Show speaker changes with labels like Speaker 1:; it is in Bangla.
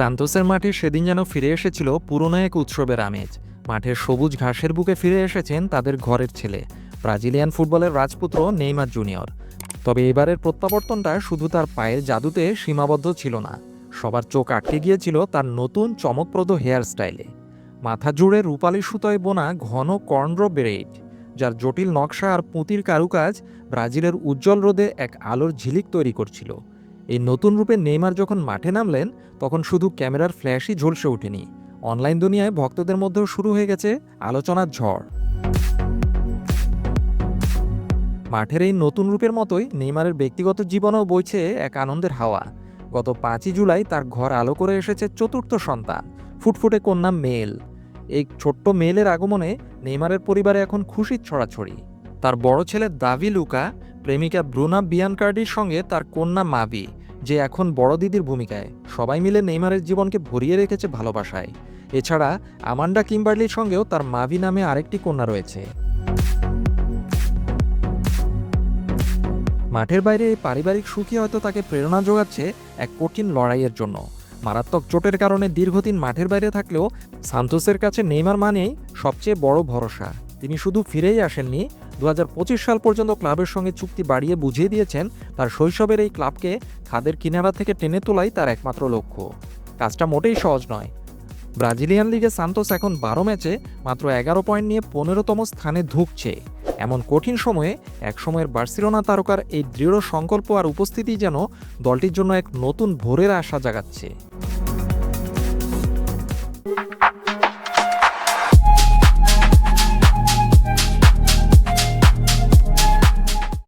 Speaker 1: সান্তোসের মাঠে সেদিন যেন ফিরে এসেছিল পুরনো এক উৎসবের আমেজ। মাঠের সবুজ ঘাসের বুকে ফিরে এসেছেন তাদের ঘরের ছেলে, ব্রাজিলিয়ান ফুটবলের রাজপুত্র নেইমার জুনিয়র। তবে এবারের প্রত্যাবর্তনটা শুধু তার পায়ের জাদুতে সীমাবদ্ধ ছিল না, সবার চোখ আটকে গিয়েছিল তার নতুন চমকপ্রদ হেয়ার স্টাইলে। মাথা জুড়ে রূপালি সুতোয় বোনা ঘন কর্নড্র বেরেট, যার জটিল নকশা আর পুঁতির কারুকাজ ব্রাজিলের উজ্জ্বল রোদে এক আলোর ঝিলিক তৈরি করছিল। এই নতুন রূপে নেইমার যখন মাঠে নামলেন, তখন শুধু ক্যামেরার ফ্ল্যাশই ঝলসে ওঠেনি, অনলাইন দুনিয়ায় ভক্তদের মধ্যেও শুরু হয়ে গেছে আলোচনার ঝড়। মাঠের এই নতুন রূপের মতোই নেইমারের ব্যক্তিগত জীবনেও বইছে এক আনন্দের হাওয়া। গত 5ই জুলাই তার ঘর আলো করে এসেছে চতুর্থ সন্তান, ফুটফুটে কন্যা মেল। এই ছোট্ট মেলের আগমনে নেইমারের পরিবারে এখন খুশির ছড়াছড়ি। তার বড় ছেলে দাভি লুকা, প্রেমিকা ব্রুনা বিয়ানকার্ডির সঙ্গে তার কন্যা মাভি, যে এখন বড় দিদির ভূমিকায়, সবাই মিলে নেইমারের জীবনকে ভরিয়ে রেখেছে ভালোবাসায়। এছাড়া আমান্ডা কিম্বার্লির সঙ্গেও তার মাভি নামে আরেকটি কন্যা রয়েছে। মাঠের বাইরে এই পারিবারিক সুখী হয়তো তাকে প্রেরণা যোগাচ্ছে এক কঠিন লড়াইয়ের জন্য। মারাত্মক চোটের কারণে দীর্ঘদিন মাঠের বাইরে থাকলেও সান্তোসের কাছে নেইমার মানেই সবচেয়ে বড় ভরসা। তিনি শুধু ফিরেই আসেননি, 2025 সাল পর্যন্ত ক্লাবের সঙ্গে চুক্তি বাড়িয়ে বুঝিয়ে দিয়েছেন তার শৈশবের এই ক্লাবকে খাদের কিনারা থেকে টেনে তোলাই তার একমাত্র লক্ষ্য। কাজটা মোটেই সহজ নয়। ব্রাজিলিয়ান লিগে সান্তোস এখন 12 ম্যাচে মাত্র 11 পয়েন্ট নিয়ে 15তম স্থানে ধুঁকছে। এমন কঠিন সময়ে একসময়ের বার্সেলোনা তারকার এই দৃঢ় সংকল্প আর উপস্থিতি যেন দলটির জন্য এক নতুন ভোরের আশা জাগাচ্ছে।